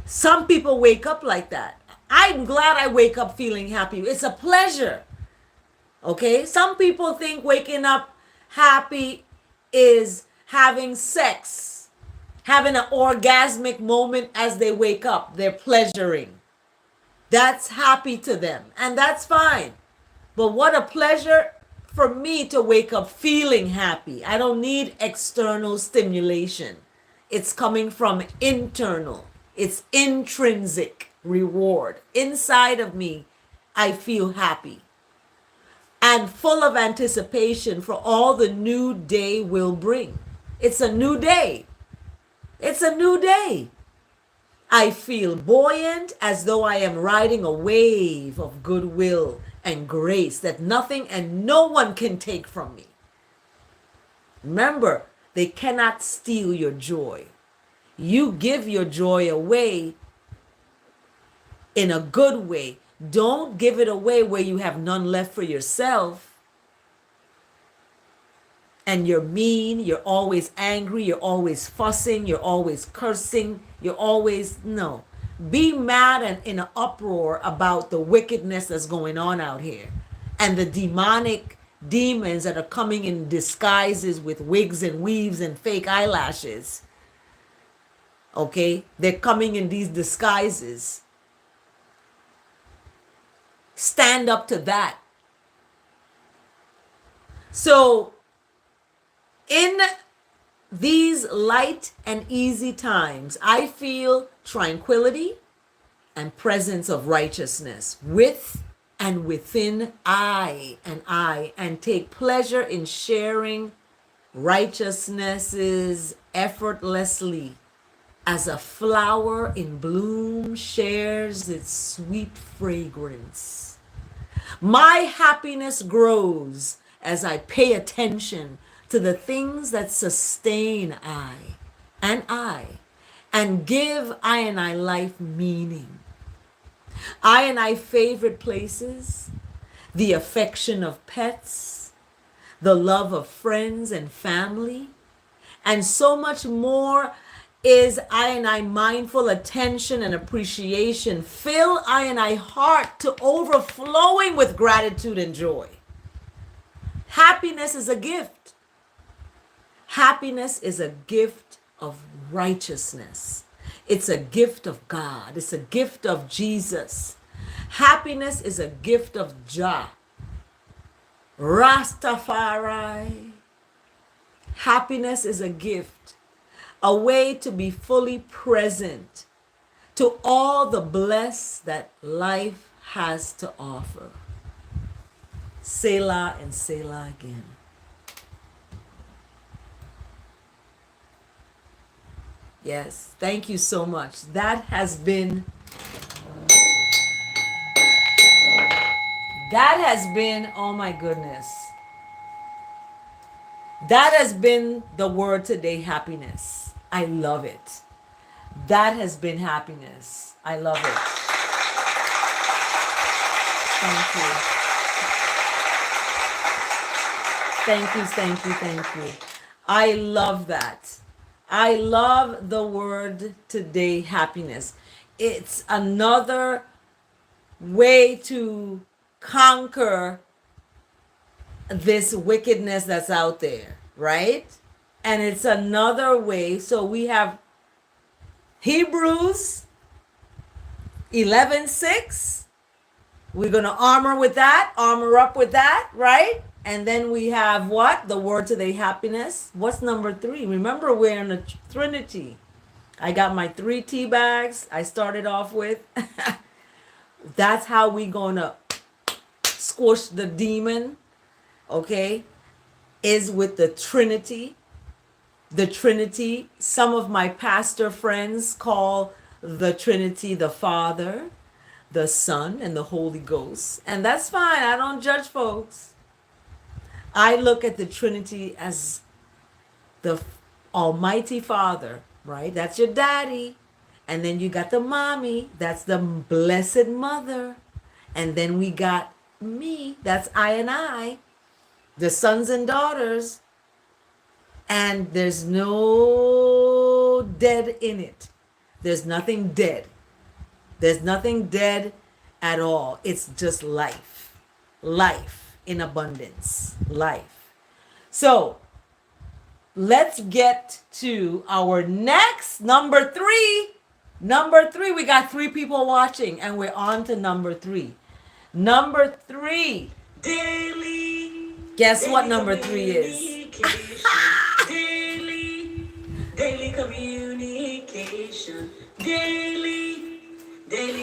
Some people wake up like that. I'm glad I wake up feeling happy. It's a pleasure. Okay? Some people think waking up happy is having sex, having an orgasmic moment as they wake up. They're pleasuring. That's happy to them. And that's fine. But what a pleasure for me to wake up feeling happy. I don't need external stimulation. It's coming from internal. It's intrinsic reward. Inside of me, I feel happy and full of anticipation for all the new day will bring. It's a new day. It's a new day. I feel buoyant as though I am riding a wave of goodwill and grace that nothing and no one can take from me. Remember, they cannot steal your joy. You give your joy away in a good way. Don't give it away where you have none left for yourself. And you're mean, you're always angry, you're always fussing, you're always cursing, no. Be mad and in an uproar about the wickedness that's going on out here. And the demons that are coming in disguises with wigs and weaves and fake eyelashes. Okay? They're coming in these disguises. Stand up to that. So, in these light and easy times, I feel tranquility and presence of righteousness with and within and take pleasure in sharing righteousnesses effortlessly as a flower in bloom shares its sweet fragrance. My happiness grows as I pay attention to the things that sustain I and give I life meaning. I favorite places, the affection of pets, the love of friends and family, and so much more is I mindful attention and appreciation. Fill I heart to overflowing with gratitude and joy. Happiness is a gift. Happiness is a gift of righteousness. It's a gift of God. It's a gift of Jesus. Happiness is a gift of Jah. Rastafari. Happiness is a gift, a way to be fully present to all the bless that life has to offer. Selah and Selah again. Yes, thank you so much. That has been, oh my goodness. That has been the word today, happiness. I love it. That has been happiness. I love it. Thank you. Thank you. I love that. I love the word today, happiness. It's another way to conquer this wickedness that's out there, right? And it's another way. So we have Hebrews 11:6. We're going to armor up with that, right? And then we have what? The word today, happiness. What's number 3? Remember, we're in a Trinity. I got my 3 tea bags I started off with. That's how we going to squish the demon, okay? Is with the Trinity. The Trinity, some of my pastor friends call the Trinity the Father, the Son, and the Holy Ghost. And that's fine. I don't judge folks. I look at the Trinity as the Almighty Father, right? That's your daddy. And then you got the mommy. That's the Blessed Mother. And then we got me. That's I, the sons and daughters. And there's no dead in it. There's nothing dead. There's nothing dead at all. It's just life. Life in abundance. Life. So let's get to our next number 3. Number 3. We got 3 people watching and we're on to number 3. Number 3. Daily. Guess what number 3 is? Daily communication. Daily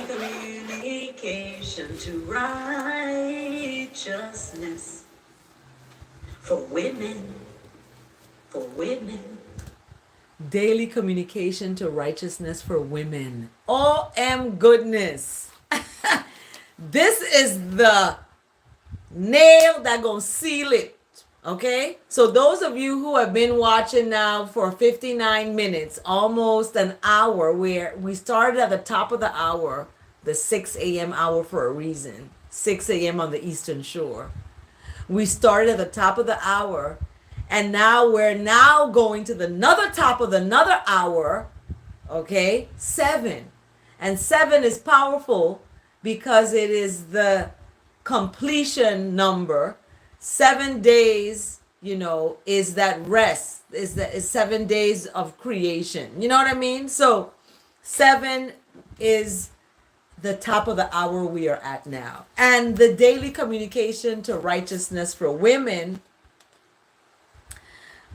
communication to righteousness for women. Daily communication to righteousness for women. OM goodness. This is the nail that gonna seal it. Okay, so those of you who have been watching now for 59 minutes, almost an hour, where we started at the top of the hour, the 6 a.m. hour for a reason, 6 a.m. on the Eastern Shore. We started at the top of the hour, and now we're going to the another top of another hour, okay, 7. And 7 is powerful because it is the completion number. 7 days, is that rest, is 7 days of creation. You know what I mean? So 7 is the top of the hour we are at now. And the daily communication to righteousness for women,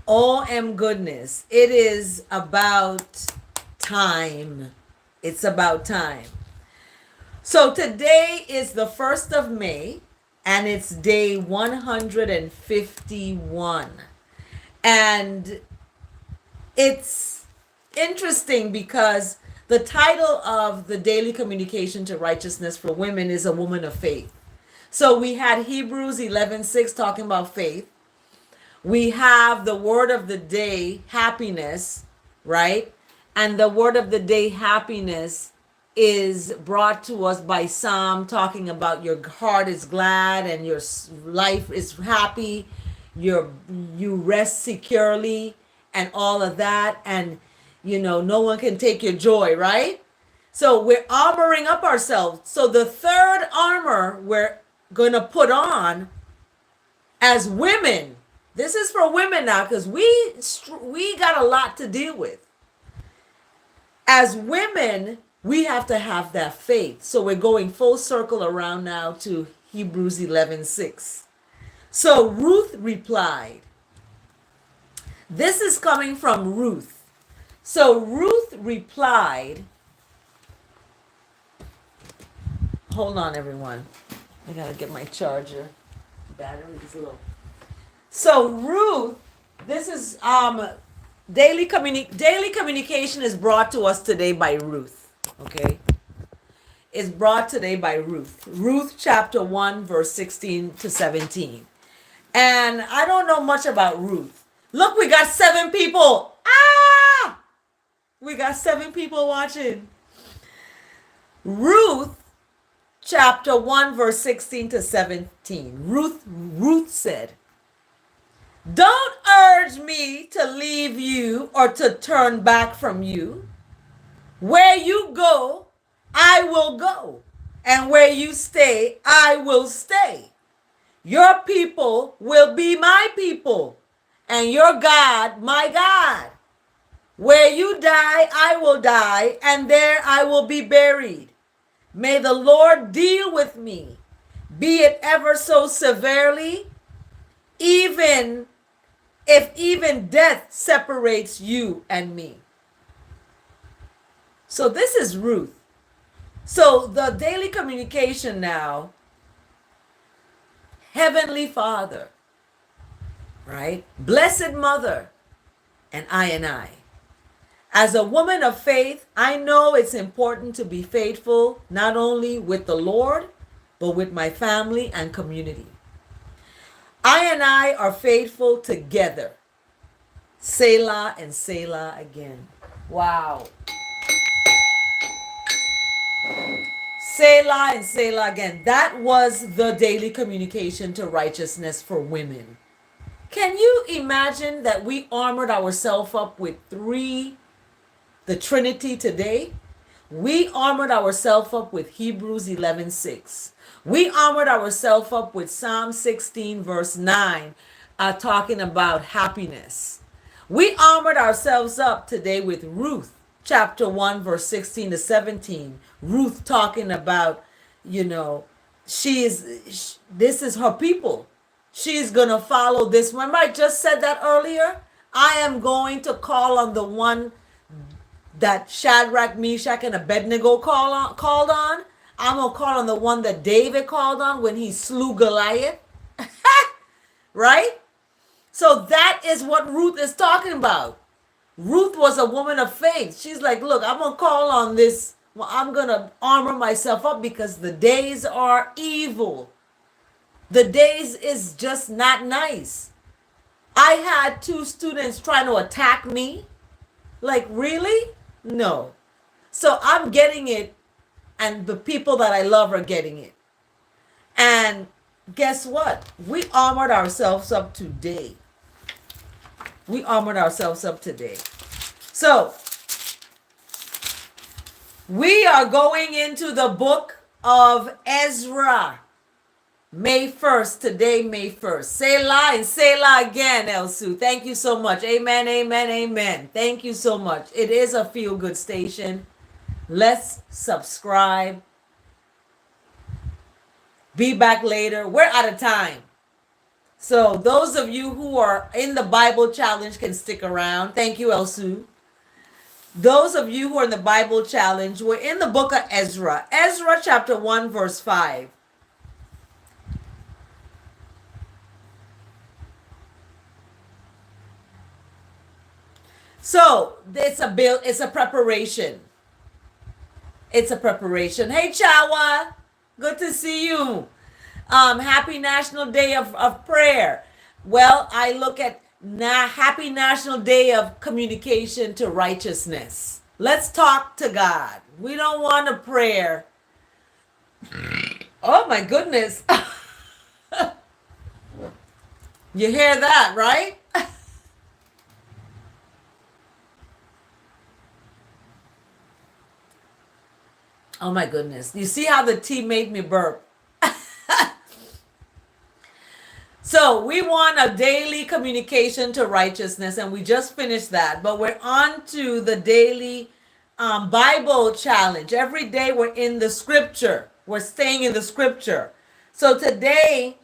OM goodness. It is about time. It's about time. So today is the 1st of May and it's day 151. And it's interesting because the title of the daily communication to righteousness for women is a woman of faith. So we had Hebrews 11:6 talking about faith. We have the word of the day, happiness, right? And the word of the day, happiness, is brought to us by Psalm, talking about your heart is glad and your life is happy. You rest securely and all of that. And, no one can take your joy, right? So we're armoring up ourselves. So the third armor we're going to put on as women, this is for women now because we got a lot to deal with. As women, we have to have that faith. So we're going full circle around now to Hebrews 11:6. So Ruth replied. This is coming from Ruth. So Ruth replied. Hold on, everyone. I gotta get my charger. Battery is low. So Ruth, this is daily communication is brought to us today by Ruth. Okay, it's brought today by Ruth. Ruth chapter 1 verse 16 to 17. And I don't know much about Ruth. Look, we got 7 people. We got 7 people watching. Ruth chapter 1 verse 16 to 17. Ruth said, "Don't urge me to leave you or to turn back from you. Where you go, I will go. And where you stay, I will stay. Your people will be my people, and your God, my God. Where you die, I will die, and there I will be buried. May the Lord deal with me, be it ever so severely, even if death separates you and me." So this is Ruth. So the daily communication now, Heavenly Father, right? Blessed Mother, and I. As a woman of faith, I know it's important to be faithful, not only with the Lord, but with my family and community. I are faithful together. Selah and Selah again. Wow. Selah and Selah again. That was the daily communication to righteousness for women. Can you imagine that we armored ourselves up with the Trinity today? We armored ourselves up with Hebrews 11:6. We armored ourselves up with Psalm 16 verse 9, talking about happiness. We armored ourselves up today with Ruth chapter 1 verse 16 to 17. Ruth talking about, this is her people. She's going to follow this. Remember I just said that earlier? I am going to call on the one that Shadrach, Meshach, and Abednego called on. I'm going to call on the one that David called on when he slew Goliath. Right? So that is what Ruth is talking about. Ruth was a woman of faith. She's like, look, I'm going to call on this. Well, I'm going to armor myself up because the days are evil. The days is just not nice. I had 2 students trying to attack me. Like, really? No. So I'm getting it, and the people that I love are getting it. And guess what? We armored ourselves up today. We armored ourselves up today. So we are going into the book of Ezra. May 1st, today, May 1st. Selah and Selah again, Elsu. Thank you so much. Amen, amen, amen. Thank you so much. It is a feel-good station. Let's subscribe. Be back later. We're out of time. So those of you who are in the Bible challenge can stick around. Thank you, Elsu. Those of you who are in the Bible challenge, we're in the book of Ezra. Ezra chapter 1 verse 5. So it's a build, it's a preparation. It's a preparation. Hey Chawa, good to see you. Happy National Day of Prayer. Well, I look at Happy National Day of Communication to Righteousness. Let's talk to God. We don't want a prayer. Oh my goodness. You hear that, right? Oh my goodness. You see how the tea made me burp? So we want a daily communication to righteousness, and we just finished that. But we're on to the daily Bible challenge. Every day we're in the scripture. We're staying in the scripture. So today,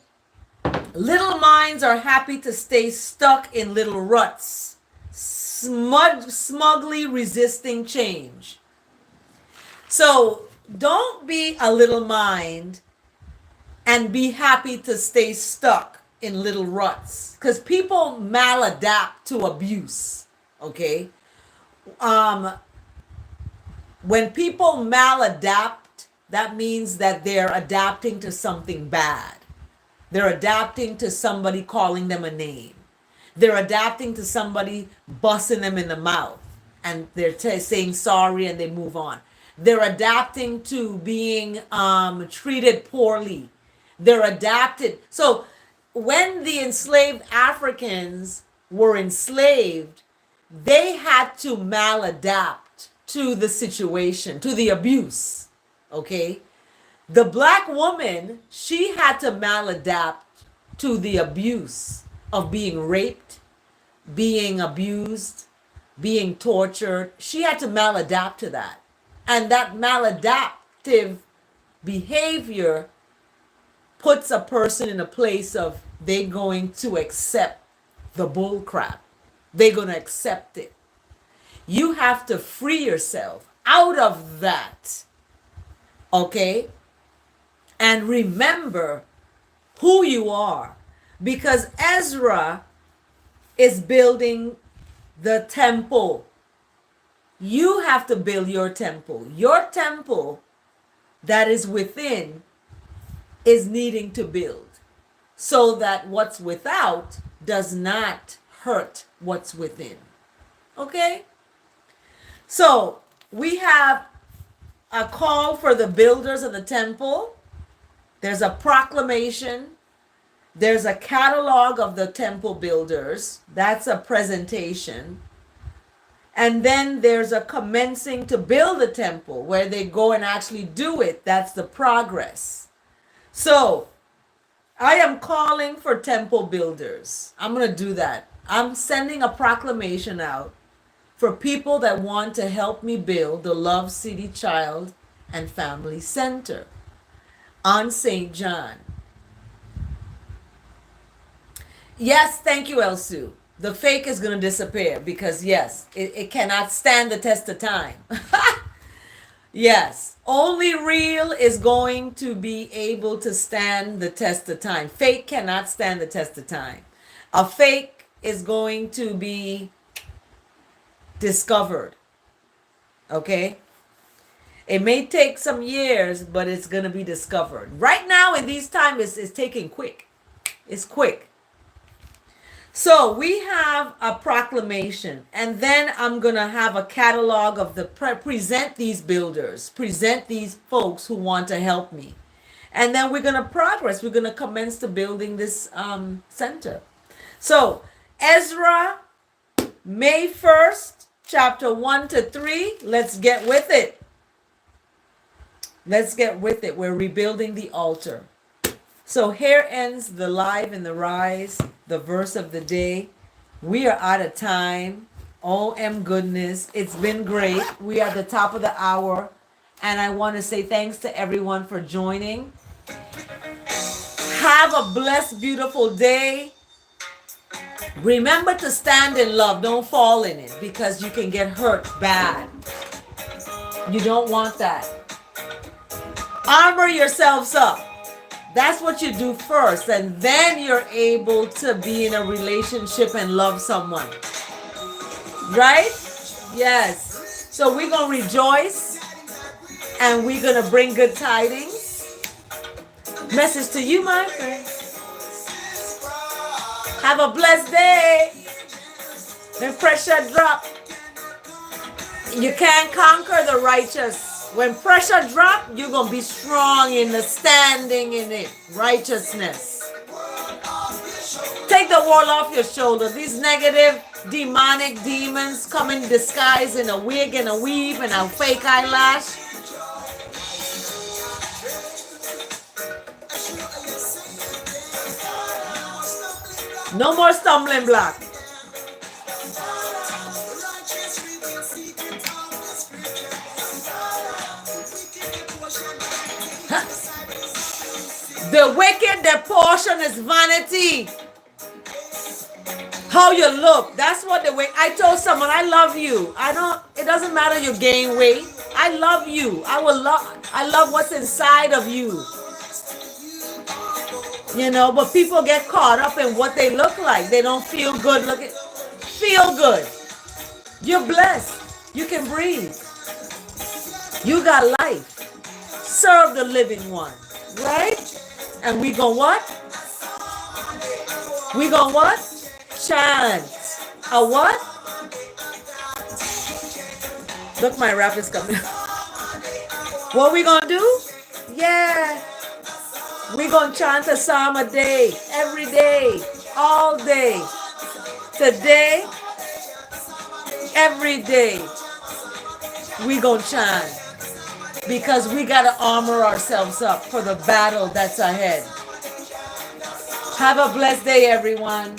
little minds are happy to stay stuck in little ruts, smugly resisting change. So don't be a little mind and be happy to stay stuck in little ruts, because people maladapt to abuse. Okay. When people maladapt, that means that they're adapting to something bad. They're adapting to somebody calling them a name. They're adapting to somebody busting them in the mouth, and they're saying sorry and they move on. They're adapting to being treated poorly. They're adapted. So when the enslaved Africans were enslaved, they had to maladapt to the situation, to the abuse. Okay. The black woman, she had to maladapt to the abuse of being raped, being abused, being tortured. She had to maladapt to that. And that maladaptive behavior puts a person in a place of they're going to accept the bull crap. They're going to accept it. You have to free yourself out of that. Okay? And remember who you are. Because Ezra is building the temple. You have to build your temple. Your temple that is within is needing to build, so that what's without does not hurt what's within. Okay? So we have a call for the builders of the temple. There's a proclamation. There's a catalog of the temple builders. That's a presentation. And then there's a commencing to build the temple, where they go and actually do it. That's the progress. So I am calling for temple builders. I'm going to do that. I'm sending a proclamation out for people that want to help me build the Love City Child and Family Center on St. John. Yes, thank you, Elsu. The fake is going to disappear because, yes, it cannot stand the test of time. Yes, only real is going to be able to stand the test of time. Fake cannot stand the test of time. A fake is going to be discovered. Okay? It may take some years, but it's going to be discovered. Right now, in these times, it's taking quick. It's quick. So we have a proclamation, and then I'm going to have a catalog of the present these builders, present these folks who want to help me. And then we're going to progress. We're going to commence to building this center. So Ezra, May 1st, chapter 1 to 3. Let's get with it. Let's get with it. We're rebuilding the altar. So here ends the live and the rise, the verse of the day. We are out of time. OM goodness. It's been great. We are at the top of the hour. And I want to say thanks to everyone for joining. Have a blessed, beautiful day. Remember to stand in love. Don't fall in it because you can get hurt bad. You don't want that. Armor yourselves up. That's what you do first, and then you're able to be in a relationship and love someone. Right? Yes. So we're going to rejoice and we're going to bring good tidings. Message to you, my friend. Have a blessed day. When pressure drop, you can't conquer the righteous. When pressure drop, you're going to be strong in the standing in it. Righteousness. Take the wall off your shoulder. These negative, demonic demons come in disguise in a wig and a weave and a fake eyelash. No more stumbling block. The wicked, their portion is vanity. How you look, that's what the way. I told someone, I love you. It doesn't matter you gain weight. I love you. I love what's inside of you. You know, but people get caught up in what they look like. They don't feel good looking. Feel good. You're blessed. You can breathe. You got life. Serve the living one. Right? And we gon' what? We gon' what? Chant. A what? Look, my rap is coming. What we gonna do? Yeah. We gonna chant a psalm a day. Every day. All day. Today. Every day. We gonna chant. Because we got to armor ourselves up for the battle that's ahead. Have a blessed day, everyone.